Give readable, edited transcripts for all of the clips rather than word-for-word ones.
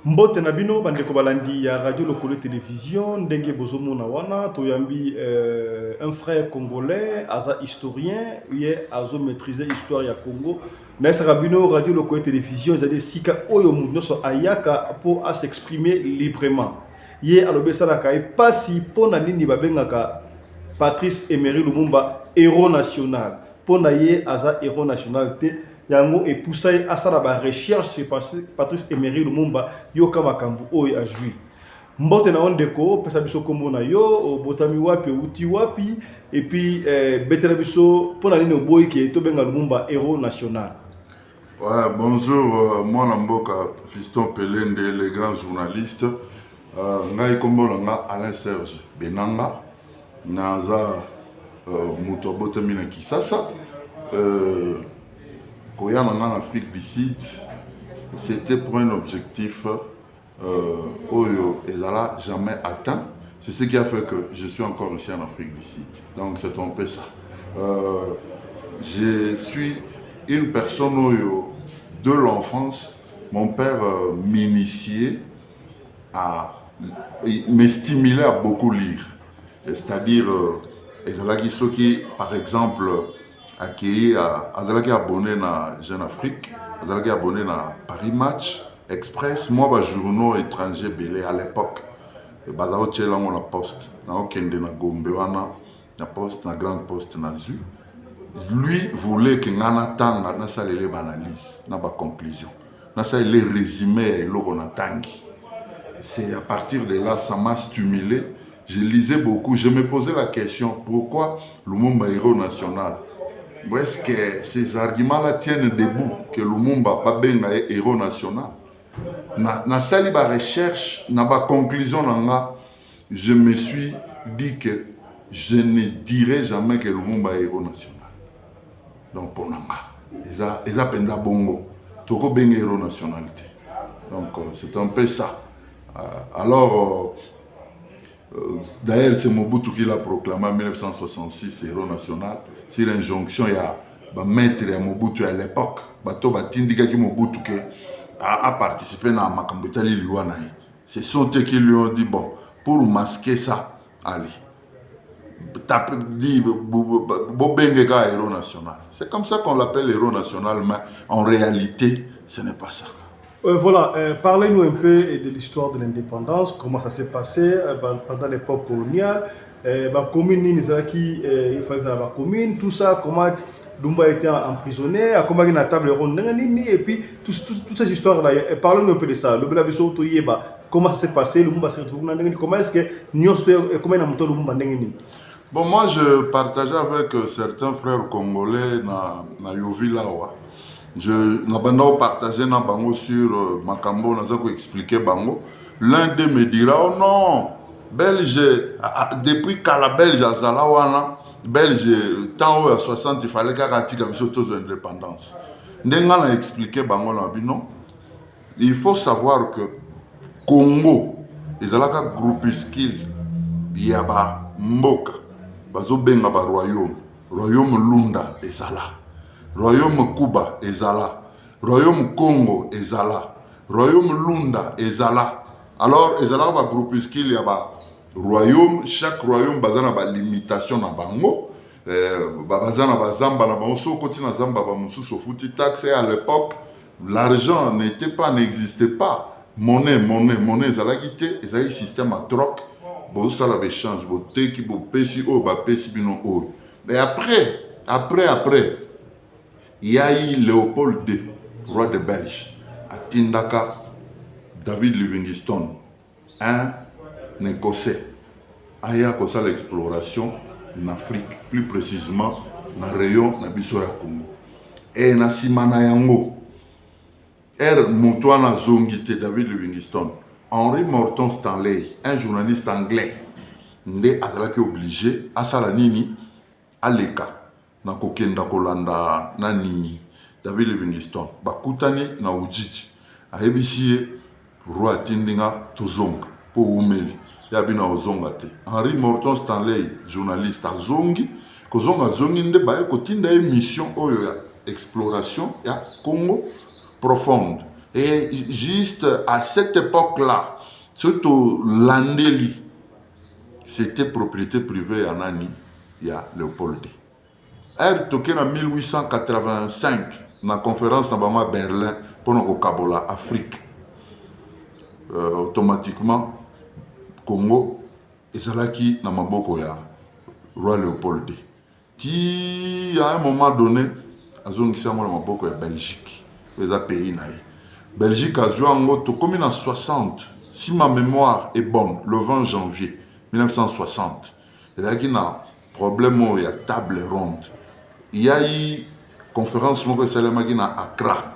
Mbote na bino bandeko balandi ya radio lokolo télévision ndenge bozomona wana toyambi un frère congolais aza historien ye azo maîtriser histoire ya Congo na saka bino radio lokolo télévision ezali sika oyo mutu nyonso ayaka po a s'exprimer librement ye alobi salaka epasi mpona nini babengaka Patrice Emery Lumumba héros national pona ye aza héros national te yango epoussai asala ba recherche Patrice Emery Lumumba yoka makambu oyo ajui mbote na ondeko pesa biso kombo na yo botami wapi uti wapi et puis betela biso pona nini oboyi ke to benga Lumumba héros national. Ouais, bonjour, moi Namboka, Fiston Pelende, les grands journalistes. Ngai kombo nga Alain Serge Benanga, naza Mutobote Mina Kisasa. Koyana en Afrique du Sud, c'était pour un objectif Oyo Ezala jamais atteint. C'est ce qui a fait que je suis encore ici en Afrique du Sud. Donc c'est un peu ça. Je suis une personne Oyo de l'enfance. Mon père m'initiait à me stimuler à beaucoup lire. C'est-à-dire, Ezala Gisoki, par exemple, accueilli à abonné à Jeune Afrique, abonné à Paris Match, Express, moi, bah, journaux étrangers belé à l'époque. Badao tchela mon la poste, na okende na Gombe wana, na poste, na grande poste na zu. Lui voulait que ngana tanga na salele banalise, na ba conclusion. Na salele résumé et logo na tangi. C'est à partir de là, ça m'a stimulé. Je lisais beaucoup, je me posais la question, pourquoi Lumumba héros national? Où est-ce que ces arguments-là tiennent debout, que Lumumba pas bien héros national? Na sali ba recherche, na ba conclusion nanga, je me suis dit que je ne dirai jamais que Lumumba est héros national. Donc pour nanga, eza penza bongo, toko ben héros nationalité. Donc c'est un peu ça. Alors d'ailleurs c'est Mobutu qui l'a proclamé en 1966 héros national. C'est l'injonction il y a maître ya Mobutu à l'époque. Bato batindika ki Mobutu que a participé à Makambetali Liwana. C'est son qui lui ont dit bon, pour masquer ça, allez, dit Bobengega héros national. C'est comme ça qu'on l'appelle héros national, mais en réalité, ce n'est pas ça. Voilà, parlez-nous un peu de l'histoire de l'indépendance, comment ça s'est passé pendant l'époque coloniale, la commune, il fallait que la commune, tout ça, comment Lumumba a été emprisonné, comment il a table ronde, et puis toutes ces histoires-là. Parlez-nous un peu de ça. Comment ça s'est passé, Lumumba s'est retrouvé, comment est-ce que comment il a monté Lumumba? Bon, moi je partageais avec certains frères congolais na Yovilawa. Je n'ai partagé na bango sur Makambo, n'a pas expliqué bango. L'un d'eux me dira oh non, Belge depuis qu'à la Belge à Zalawana, Belge tant à 60 il fallait qu'à ratika bisoto indépendance. N'enga n'a expliqué bango na bino. Il faut savoir que Congo, ils ont un groupuscule, yaba mboka, bazo benga ba royaume Lunda ezala. Royaume Kuba ezala, Royaume Congo ezala, Royaume Lunda ezala. Alors ezala ba groupuscule ya ba royaume, chaque royaume bazana ba limitation na bango, bazana ba zamba na bango so koti na zamba ba mususu futi taxe. À l'époque l'argent n'existait pas. Monnaie ezala quitté, ezala système à troc, bo ça la échange, bo teki bo pesi o ba pesi bino o. Mais après il y a eu Léopold II, roi de Belge, à Tindaka, David Livingstone, un Écossais, aya kosa l'exploration en Afrique, plus précisément dans le rayon Nabiso ya Congo. Et na simana yango, Moutouana Zongite, David Livingstone, Henry Morton Stanley, un journaliste anglais, ndé azalaki obligé à Salanini, à l'Eka. Na kokenda kolanda nani David Livingstone bakutani na ujiji ayebisie roi tindinga tozonga po umeli ya bina ozonga te. Henry Morton Stanley journaliste azongi kozonga zongi nde baye kotinda émission oyo ya exploration ya Congo profonde Et juste à cette époque-là, surtout Landeli, c'était propriété privée en Annie, il y a Léopold. Elle toqué en 1885, dans la conférence à Berlin, pour le Kabola, Afrique. Automatiquement, Congo, et c'est là qui n'a pas beaucoup ya roi Léopold. Qui à un moment donné, a zone qui s'est beaucoup ya Belgique, les pays naï. Belgique a joué en moto comme en 60, si ma mémoire est bonne, le 20 janvier 1960. Et là qui n'a problème il y a table ronde. Il y a eu conférence qui s'est à Accra.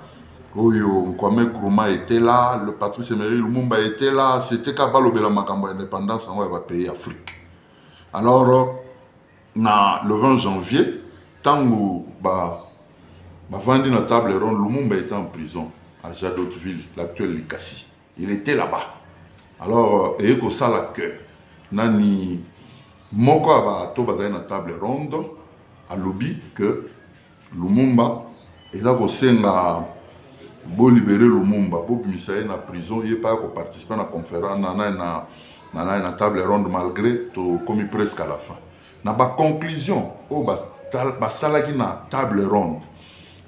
Oyo Kwame Nkrumah était là, le Patrice Emery Lumumba était là, c'était Kabalo Bela Makambo indépendance en va pays Afrique. Alors, le 20 janvier, tant que vendu la table ronde, Lumumba était en prison à Jadotville, l'actuel Likasi. Il était là-bas. Alors, et que ça la cœur, nani moko aba to bazali na table ronde à lobby que Lumumba est là pour senga pour libérer Lumumba, pour misaye na prison, il pas pour participer à la conférence, na table ronde malgré tout comme presque à la fin. Na ba conclusion, sala qui na table ronde,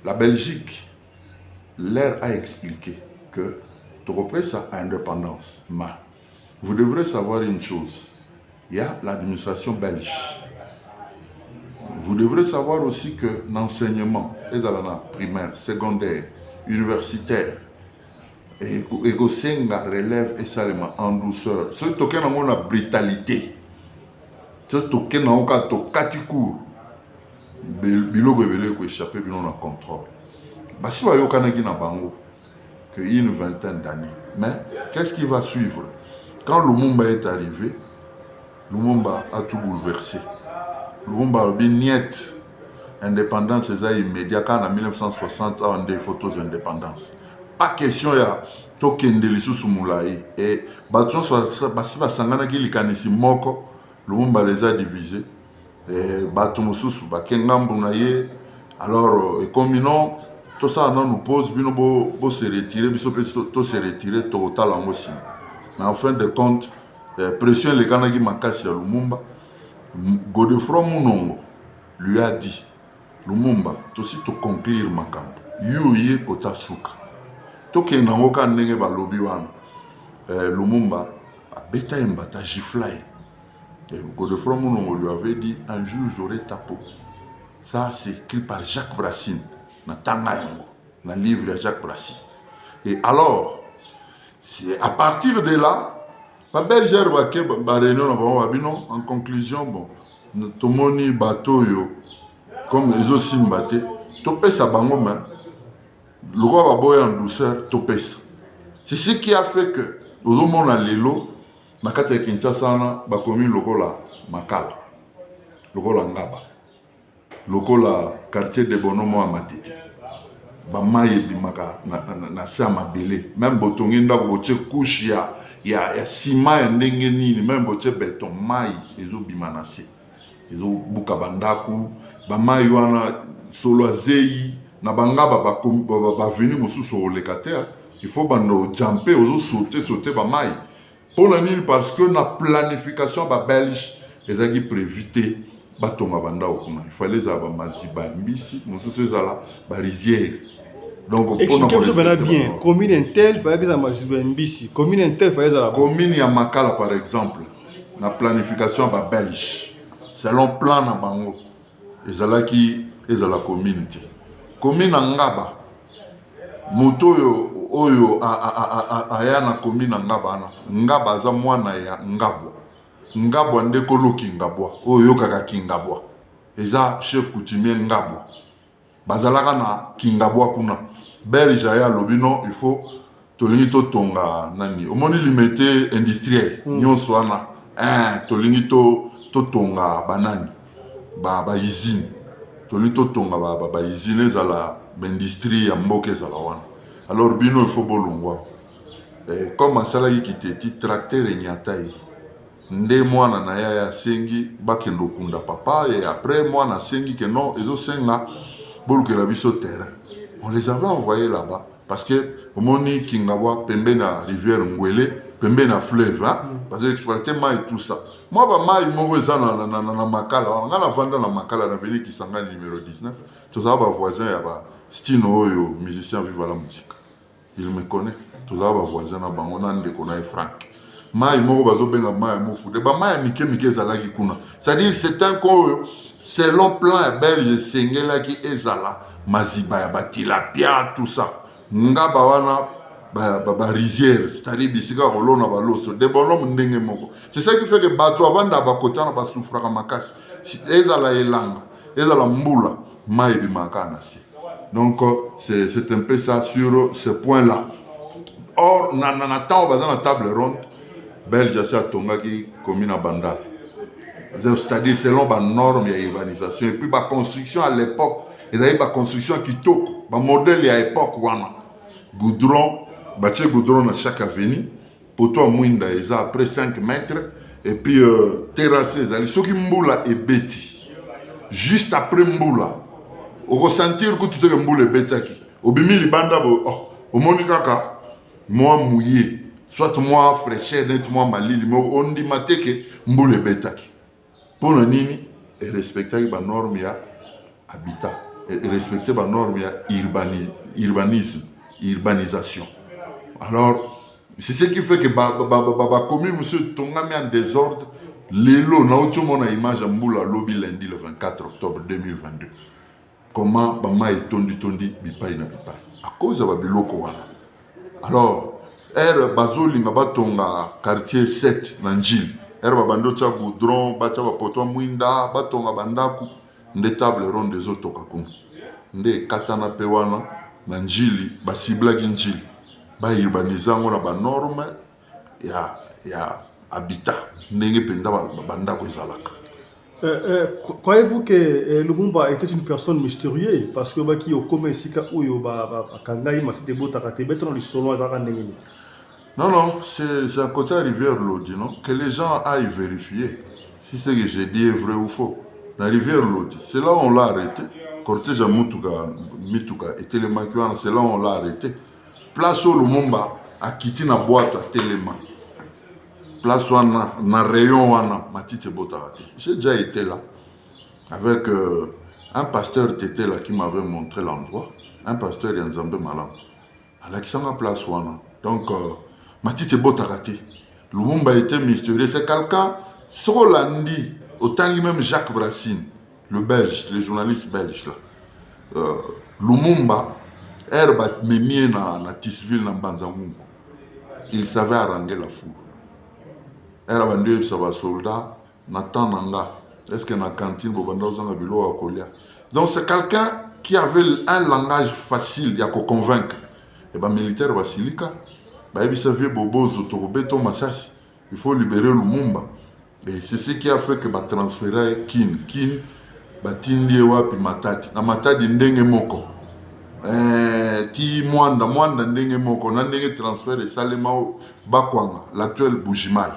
la Belgique leur a expliqué que tu reprends ça à indépendance. Mais vous devrez savoir une chose, il y a l'administration belge. Vous devrez savoir aussi que l'enseignement, primaire, secondaire, universitaire, et que Senga relève et seulement en douceur. Ce token a la brutalité. Ce token a un katicour. Bilogo ebele ko échappé bien on contrôle. Basi wa yokanaki na bango que une vingtaine d'années. Mais qu'est-ce qui va suivre? Quand Lumumba est arrivé, Lumumba a tout bouleversé. Lumumba a dit niet indépendance c'est immédiat quand en 1960 on a des photos d'indépendance. Pas question ya tokende lisusu moulaï et batons basi basangana ki likanisi moko Lumumba les a divisés et batons susu bakengambu na ye alors et comme non tout ça nous pose bino bo se retirer biso to se retirer total en aussi. Mais en fin de compte pression les kanaki makasi ya Lumumba Godefroid Munongo lui a dit Lumumba, tu aussi te conclure makambo. Yuye kota suka. Toke nangoka ndenge ba lobi wana. Lumumba a beta mbata giflay. Et Godefroid Munongo lui avait dit un jour j'aurai ta peau. Ça c'est écrit par Jacques Brassine na tanga yango, na livre de Jacques Brassine. Et alors c'est à partir de là ba Belgique ba réunion en conclusion bon tomoni bateau yo comme les autres simbaté, topesa bango mais le roi va boire en douceur, topesa. C'est ce qui a fait que au moment où l'élo, na kati ya Kinshasa na ba commune lokola Makala, lokola Ngaba, lokola quartier de Bonomo à Matete, ba maye bimaka na sa mabele, même botongi ndako botie couche ya ciment ya ndenge nini, même botie béton mayi ezo bimanase, ezo buka bandaku. Bamayi wana solo azei na bangaba ba venir mosusu olekater il faut bando jumper ozo sauter bamayi pour nini parce que na planification ba belge ezaki prévité batonga banda okuna il fallait za ba maziba mbisi mosusu ezala ba rizière donc expliquez-moi bien commune intel fallait que za maziba mbisi commune intel fallait za la commune ya Makala par exemple na planification ba belge selon plan na bango ezalaki ezala community commune Ngaba moto oyo aya na commune Ngaba na Ngaba aza mwana ya Ngabwa ndeko loki Ngabwa oyo kaka Kingabwa eza chef coutumier Ngabwa bazalaka na Kingabwa kuna belge ya lobino il faut tolingi to tonga nani omoni limité industriel nyonso wana tolingi to tonga banani ba usine toni to tonga ba usine ezala industrie ya mboka ezala wana alors bino il faut bolongwa comme asala ki kiteti tracteur enyatai nde mwana na ya sengi bakendo kunda papa et après mwana sengi que non ezo senga bolukela biso terrain on les avait envoyés là-bas parce que omoni Kingawa pembe na rivière Ngwele pembe na fleuve hein parce que exploiter mai tout ça moi ba mai moko eza na makala nga na vanda na makala na veni Kisangani numéro 19 tous ça ba voisin ya ba Stino oyo musicien vive la musique il me connaît tous ça ba voisin na bango na ndeko na Frank mai moko bazo benga mai mofu de ba mai mike ezalaki kuna c'est-à-dire c'est un co selon plan belge sengela ki ezala maziba ya batilapia tout ça nga ba wana ba rizière c'est-à-dire bisika kolona baloso de bonhomme ndenge moko c'est ça qui fait que bato avanda ba kotana ba souffraka makasi ezala elanga ezala mbula mai bimaka si donc c'est un peu ça sur ce point là or na temps baza na table ronde belge ça tongaki commune Bandal c'est-à-dire selon ba norme ya urbanisation et puis ba construction à l'époque et d'ailleurs ba construction kitoko ba modèle ya époque wana goudron bâtir goudron dans chaque avenue poteau à Mwinda eza après 5 mètres et puis terrassé ezali soki mbula ebeti juste après mbula on ressentir que tout est mbula ebetaki obimi libanda bo omoni kaka moi mouillé soit moi fraîcheur net moi malili mais on dit mateke mbula ebetaki pour nini et respecter ba norme ya habitat et respecter ba norme ya urbanisation. Alors, c'est ce qui fait que la commune, monsieur Tongami en désordre, l'élo, na autre mon image à Moula Lobby lundi le 24 octobre 2022. Comment Bama est tondi, bipai na bipai. À cause de Babiloko wana. Alors, Bazoli nga batonga quartier 7 Nanjil. Babando tcha goudron, bacha bapoto Mwinda, batonga bandaku, nde table ronde des autres kakuna. Nde katana pewana. Na njili basiblaki njili ba urbanizango na ba norme ya habitat ndenge penda bandako ezalaka. Croyez-vous que Lumumba était une personne mystérieuse parce que baki okome sika oyo ba kangai masite botaka te beton li solo azaka ndenge. Non, c'est à côté de la rivière Lodi, non? Que les gens aillent vérifier si ce que j'ai dit est vrai ou faux. La rivière Lodi, c'est là où on l'a arrêté. Cortège à Mituka et Télémacuan, c'est là où on l'a arrêté. Place où Lumumba a quitté la boîte à Téléma. Place où on a rayon, Matite Botarate. J'ai déjà été là avec un pasteur qui était là qui m'avait montré l'endroit. Un pasteur Yanzambe Malam. À la place où on a. Donc, Matite Botarate. Lumumba était mystérieux. C'est quelqu'un, sur l'Andi, autant que même Jacques Brassine. Le belge, le journaliste belge là. Lumumba, Herba Memie na Tisville na Banzangungu. Il savait haranguer la foule. Herba Ndue Saba soldat, Nathan Nanga. Est-ce que na cantine Bobanda Ozanga Bilo à Kolia. Donc c'est quelqu'un qui avait un langage facile, il y a qu'à convaincre. Et ben militaire Basilika, il savait Bobo Zotorobeto Massas. Il faut libérer Lumumba. Et c'est ce qui a fait que transférer Kin batindi wapi Matadi na Matadi ndenge moko ti mwanda ndenge moko na ndenge transfert esalema bakwanga l'actuel Bujimai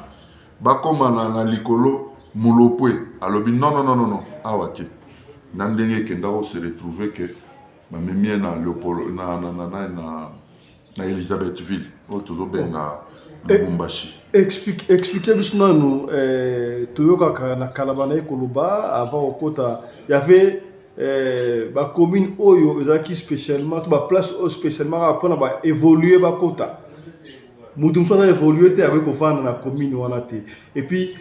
bakoma na likolo mulopwe alobi non awati na ndenge kenda o se retrouver que mamemie na Léopold na Elisabethville otozo benga Lubumbashi. Expliquez-nous nous Toyoka na Kalabana Koloba avant au Kota il y avait ba commune oyo ezaki spécialement ba place spécialement pour ba évoluer ba Kota mutum so na évoluer te avec ofanda na commune wana te et puis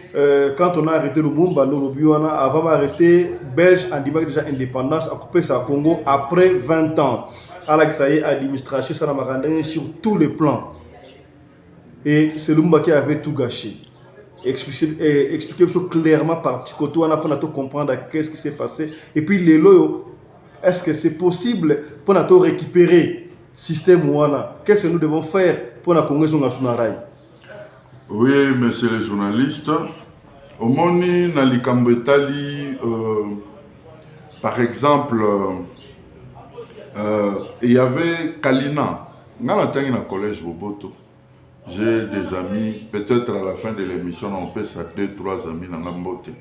quand on a arrêté Lumumba lobi wana avant arrêter belge en dimak déjà indépendance a coupé sa Congo après 20 ans alors ça y est administration ça na marandé sur tous les plans. Et c'est Lumumba qui avait tout gâché. Expliquez-vous clairement par côté on a pour nous comprendre qu'est-ce qui s'est passé. Et puis les loyaux, est-ce que c'est possible pour nous récupérer le système ouana? Qu'est-ce que nous devons faire pour la Congrès nationale? Oui, monsieur les journalistes. Au Moni, dans les Cambetali, par exemple, il y avait Kalina. Dans le collège Boboto. J'ai des amis, peut-être à la fin de l'émission, on peut s'appeler 2-3 amis dans la beauté.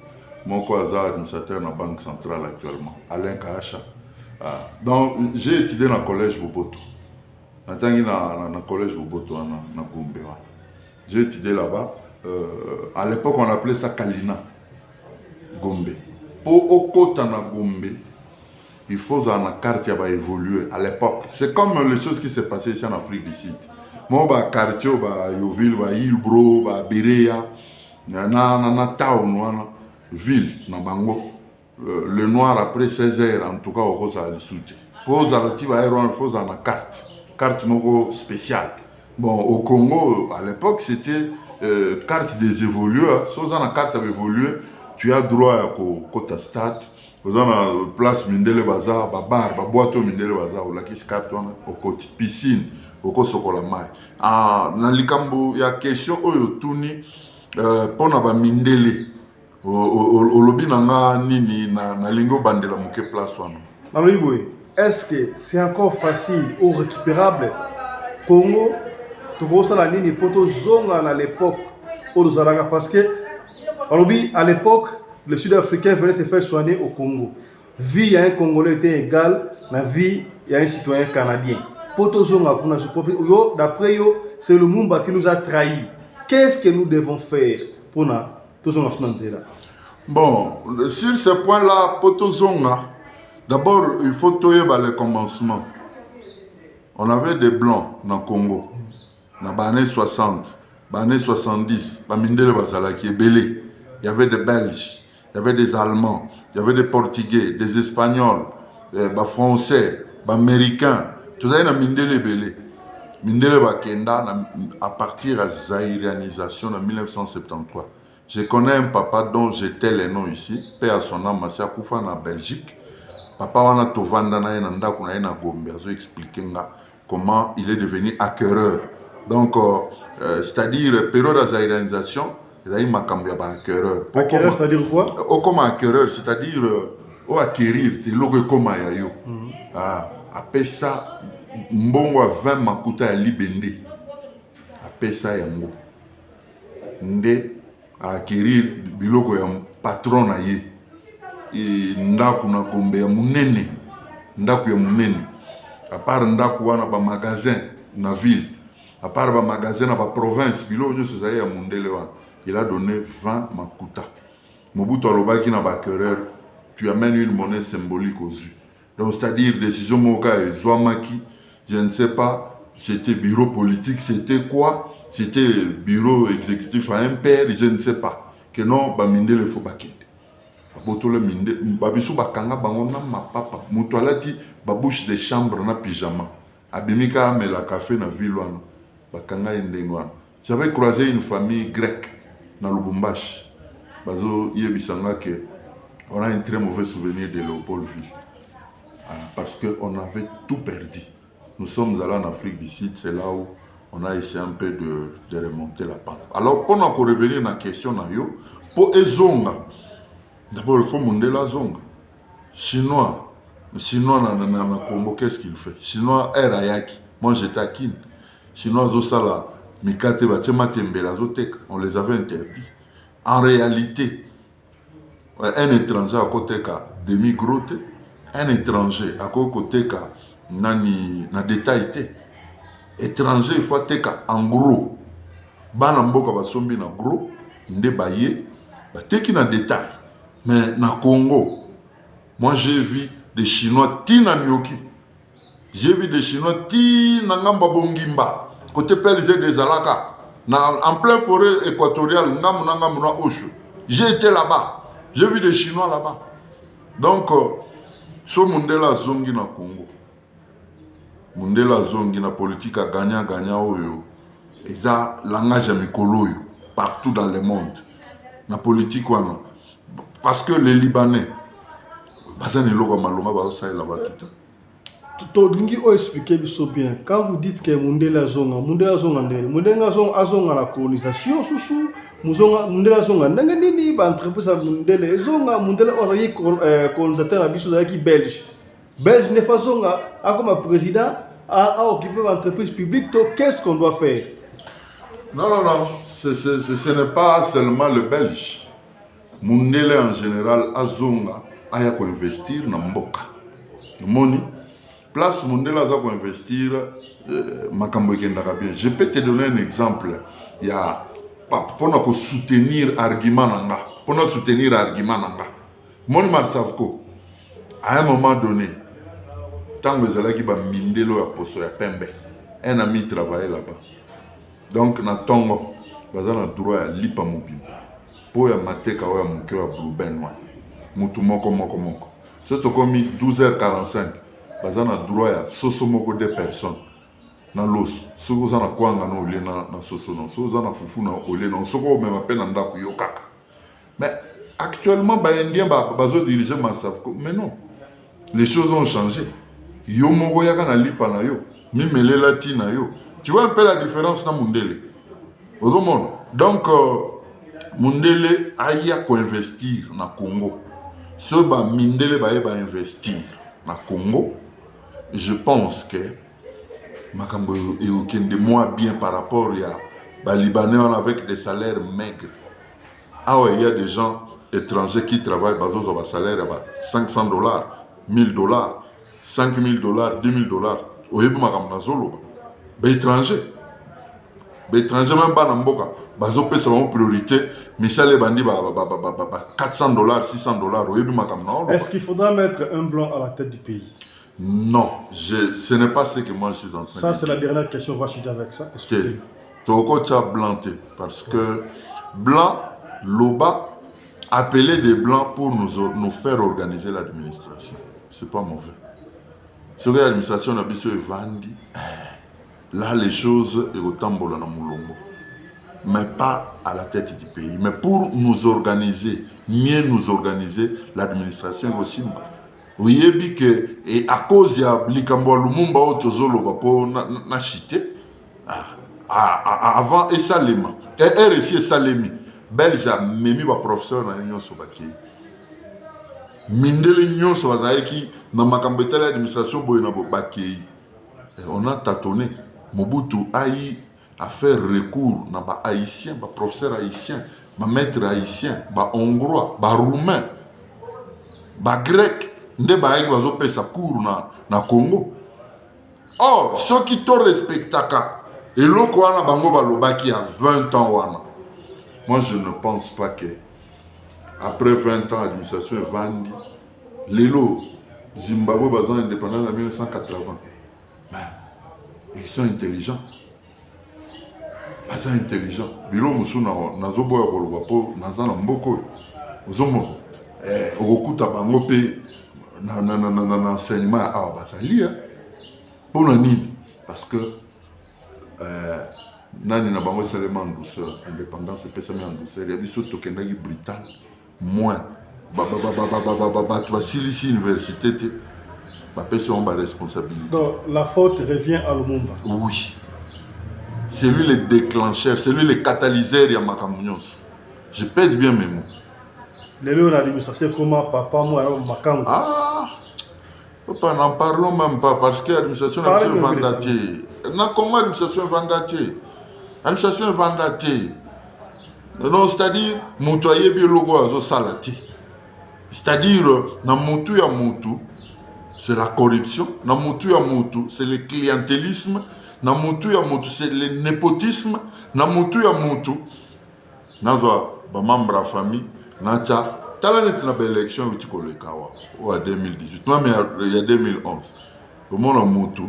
Mon cousin administrateur de la Banque centrale actuellement, Alain Kahacha. Donc, j'ai étudié dans le collège Boboto. natangi na collège Oboto na Gombe. J'ai étudié là-bas. À l'époque, on appelait ça Kalina. Gombe. Pour Okota na Gombe, il faut que la carte évoluer à l'époque. C'est comme les choses qui s'est passées ici en Afrique du Sud. Moi, bah quartier, bah Yoville, bah Ilbro, bah Berea, na town, ville, na Bango. Le noir après 16 heures, en tout cas, au Rosa à l'Issoute. Pour les relatifs à il faut la carte spéciale. Bon, au Congo, à l'époque, c'était carte des évolueurs. Si on a une carte à évoluer, tu as droit à ta stade. Vous avez une place Mindele Bazar, bar, boîte Mindele Bazar, ou la qui se carte au côté piscine, au côté Sokola Mai. Dans l'Ikambo, il y a question où il tourne pour na Mindele. Au lobby nanga nini na lingo bandela muke place wana. Alors, est-ce que c'est encore facile ou récupérable Congo? Tout la ligne poto zonga à l'époque au Zalaga parce que à l'époque le Sud-Africain venait se faire soigner au Congo. Vie à un Congolais était égale la vie à un citoyen canadien. Poto zonga kuna yo d'après yo c'est le Mumba qui nous a trahis. Qu'est-ce que nous devons faire pour na tout zonga là? Bon, sur ce point-là, poto zonga, d'abord il faut toyer le commencement. On avait des blancs dans le Congo. Dans les années 60, les années 70, il y avait des Belges, il y avait des Allemands, il y avait des Portugais, des Espagnols, des Français, des Américains. Tout ça, il y a Mindele Belé. Mindele Bakenda, à partir de la zaïrianisation en 1973. Je connais un papa dont j'étais le nom ici, père à son âme, Massia Koufa en Belgique. Papa wana tovanda na yenda kuna na Gombe, a expliqué comment il est devenu acquéreur. Donc, c'est-à-dire, période de zaïranisation, il y a eu un acquéreur. Acquéreur, c'est-à-dire quoi? Comme acquéreur, c'est-à-dire, acquérir, c'est l'eau comme ayo. Après ça, mbongo 20 makuta ya libende. Après ça, yango. Nde, acquérir, biloko ya patron na ye. Ndaku na Gombe ya munene. Ndaku ya munene. À part ndaku wana ba magasin na ville. À part le magasin dans la province, il a donné 20 makuta. Mobutu Alobaki n'a pas quereur, tu amènes une monnaie symbolique aux yeux. Donc, c'est-à-dire, décision Moka et Zouamaki, je ne sais pas, c'était bureau politique, c'était quoi? C'était bureau exécutif à un père, je ne sais pas. Que non, Baminde le faut bakinde. Babotole minde, Babisu Bakanga, Bangona, ma papa, Moutoualati, babouche des chambres na pyjama. Abimika, mais la café na ville. J'avais croisé une famille grecque dans Lubumbashi. On a un très mauvais souvenir de Léopoldville. Parce qu'on avait tout perdu. Nous sommes allés en Afrique du Sud, c'est là où on a essayé un peu de remonter la pente. Alors, pour nous revenir à la question, pour Ezonga, d'abord il faut monter la Zonga. Chinois dans le Congo, qu'est-ce qu'il fait? Chinois, Erayaki. Moi j'étais à Kin. Chinois, Zosala, Mikate, Batema, Tembela, Zotek, on les avait interdits. En réalité, un étranger à côté de demi-grotte, un étranger à côté de nani na détail. Étranger, il faut être en gros. Banamboka basombi na gros, ndebaye, bateki na détail. Mais na Congo, moi j'ai vu des Chinois tina nyoki. J'ai vu des Chinois ti nangamba bongimba côté Pelzé des Alaka en plein forêt équatoriale ngamuna Osho. J'ai été là-bas. J'ai vu des Chinois là-bas. Donc so Mundela zongi na Congo. Mundela zongi na politique à gagnant oyo. Et ça langage mikolo partout dans le monde. Na politique wana parce que les Libanais bazani loko maloma ba ça là-bas tout. Todingi o expliquer bien. Quand vous dites que Mundela zonga la colonisation sous Mundela zonga ndenge nini ba entreprise Mundela zonga Mundela orayi colonisateur abiso qui belge ne fa zonga comme président a occupé l'entreprise publique. Qu'est-ce qu'on doit faire? Non, ce n'est pas seulement le belge. Mundela en général a zonga aya ko investir na mboka. Moni place Mundela doit investir makambo ekendaka bien. Je peux te donner un exemple. Il y a pour soutenir argument nanga, pour soutenir argument nanga. Mon Marsavko, à un moment donné, tant que Zalaki ba mindelo ya poso ya pembe, un ami travaillait là-bas. Donc na tongo, bazana droit ya lipa mobimba. Po ya mateka wa muke wa blue benwa. Mutu moko. C'est comme 12h45. Bazana droit ya soso moko de personnes. Na los. Soko zana kwanga no ole na soso no. Soko zana fufu na ole no. Soko me ma pena ndako yokaka. Mais actuellement ba indien bazo diriger Marsavko. Mais non. Les choses ont changé. Yo moko yaka na lipa na yo. Mi melela ti na yo. Tu vois un peu la différence na Mundele. Au monde. Donc Mundele aya ko investir na Congo. Ce ba Mindele ba investir na Congo. Je pense que makambo de moins bien par rapport à Libanais avec des salaires maigres. Ah ouais, il y a des gens étrangers qui travaillent bazo ba salaire ba $500, $1000, $5000, $10,000. Oyebi makambo na zolo ba étranger. Ba étranger même pas na mboka bazo pesa en priorité. Michel Bandi $400, $600. Oyebi makambo na. Est-ce qu'il faudra mettre un blanc à la tête du pays? Non, ce n'est pas ce que moi je suis en train de dire. Ça, c'est la dernière question, va chuter avec ça. Tu as blanté, parce que blanc, l'OBA, appeler des blancs pour nous faire organiser l'administration. C'est pas mauvais. Ce que l'administration a besoin de vendre, là les choses sont au tambour dans Moulombo. Mais pas à la tête du pays. Mais pour nous organiser, mieux nous organiser, l'administration est aussi. Oui, que et à cause de Likambo Lumumba Otozolo pour na chité avant et Salema et RSI et Salemi belge memi ba professeur na union sobaki mindele union sobazaiki na makambo de l'administration boyena bobaki on a tâtonné Mobutu a fait recours na ba haïtien ba professeur haïtien ba maître haïtien ba hongrois ba roumain ba grec nde baaki bazopesa cours na Congo. Or ceux qui te respectaka eloko wana bango balobaki il y a 20 ans wana. Moi je ne pense pas que après 20 ans l'administration est vendue. Lelo Zimbabwe bazo indépendant en 1980. Mais ils sont intelligents. Bazo intelligents. Bilo musu na zoboya koloba po naza na mboko. Ozomo okuta bango pe na enseignement à Basali pour la nini parce que nani na bango seulement en douceur indépendance et pesa en douceur il y a biso tokendaki brutal moins tu vas ici université te ba pesa on ba responsabilité. Donc la faute revient à Lumumba. Oui, c'est lui le déclencheur, c'est lui le catalyseur ya makambo nyonso. Je pèse bien mes mots. Les lieux d'administration comment papa moi makango. Ah, papa n'en parlons même pas parce que l'administration est vendatée. Comment l'administration est vendatée? L'administration est vendatée. Non, c'est-à-dire motoyer bi logo azo salati. C'est-à-dire na motu ya motu c'est la corruption, na motu ya motu c'est le clientélisme, na motu ya motu c'est le népotisme, na motu ya motu nazo ba membre de famille. Nacha, talent na élection où kolekawa ou à 2018 même il y a 2011 comment la moto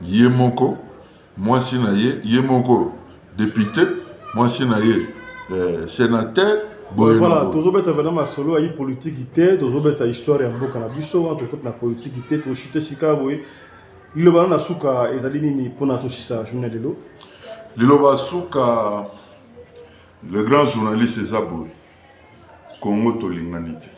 yemoko moi si na yemoko député moi si na sénateur voilà tozobeta vraiment solo ayi politique té tozobeta histoire ya mboka na biso wa tokota na politique té to chité sikaboy liloba na suka ezali nini pona to sisa journée de l'eau liloba suka le grand journaliste Zaboy Congo tolinganite.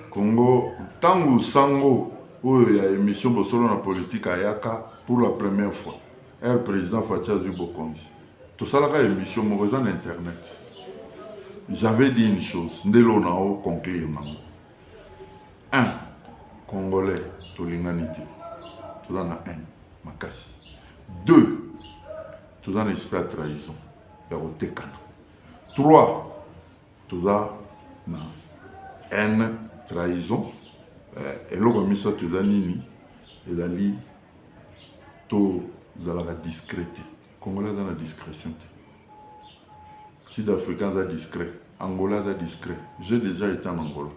Congo tango sango où il y a émission bosolo na politique ayaka pour la première fois. Le président Fatia Zubokonzi. Tout ça la émission mo en internet. J'avais dit une chose, ndelo na o conclure nango. 1 Congolais tolinganite. Tout ça na haine, makasi. 2 tout ça na esprit de trahison. Ya otekana. 3 tout ça, haine, trahison, eloko misato eza nini ezali tozalaka discret te. Congolais aza na discrétion te, sud-africain aza discret, angolais aza discret. J'ai déjà été en Angola.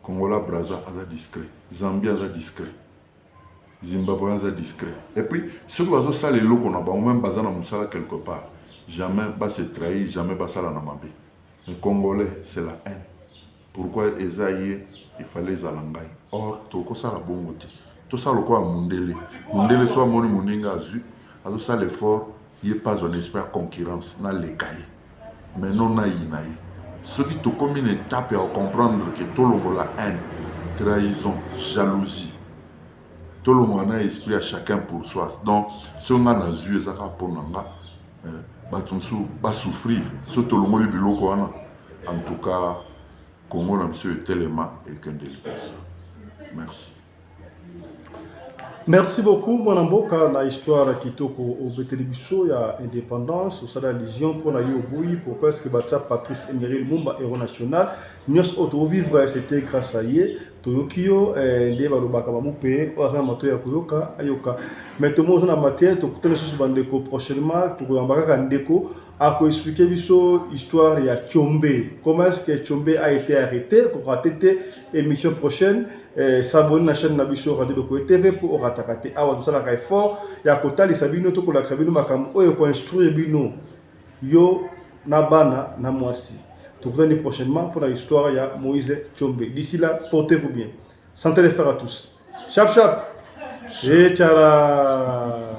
Congola Brazza aza discret, Zambie aza discret, Zimbabwe aza discret. Et puis ceux qui vont faire les locaux na bango même bazana musala quelque part, jamais pas se trahir, jamais pas ça la namabe. Les Congolais c'est la haine. Pourquoi Esaïe il fallait les alangai. Or toko ça la bongo te. Tout ça le quoi Mundele. Mundele soit moni moninga azu, azo ça l'effort, il est pas un esprit de concurrence na lekaye. Mais non na inaye. Ce qui te comme une étape à comprendre que tout le monde la haine, trahison, jalousie. Tout le monde a un esprit à chacun pour soi. Donc, si on a un yeux, ça va pour nous, va souffrir. Si tout le monde est biloko, en tout cas, Congo n'a pas tellement et qu'un délibération. Merci. Merci beaucoup, mon amboka, la histoire qui toque au Bétélibiso, il y a indépendance, au Sada Lision, pour la Yoboui, pourquoi est-ce que Batia Patrice Emery Lumumba, héros national, nous auto vivre, c'était grâce à Yé, Toyokio, Ndeba Lubaka Mamoupe, Oazan Matoya Koyoka, Ayoka. Mais tout le monde en matière, tout le monde bandeko prochainement, tout le monde bandeko, à expliquer l'histoire de Tchombe. Comment est-ce que Tchombe a été arrêté, pour rater émission prochaine. S'abonner à la chaîne Nabiso Radio de TV pour ratakate awa tout ça la effort ya kotali sabino to kola sabino makamu oyo ko instruire bino yo nabana na mwasi. Tout prochainement pour l'histoire ya Moïse Tchombe. D'ici là, portez-vous bien. Santé les frères à tous. Chap chap. Et tchala.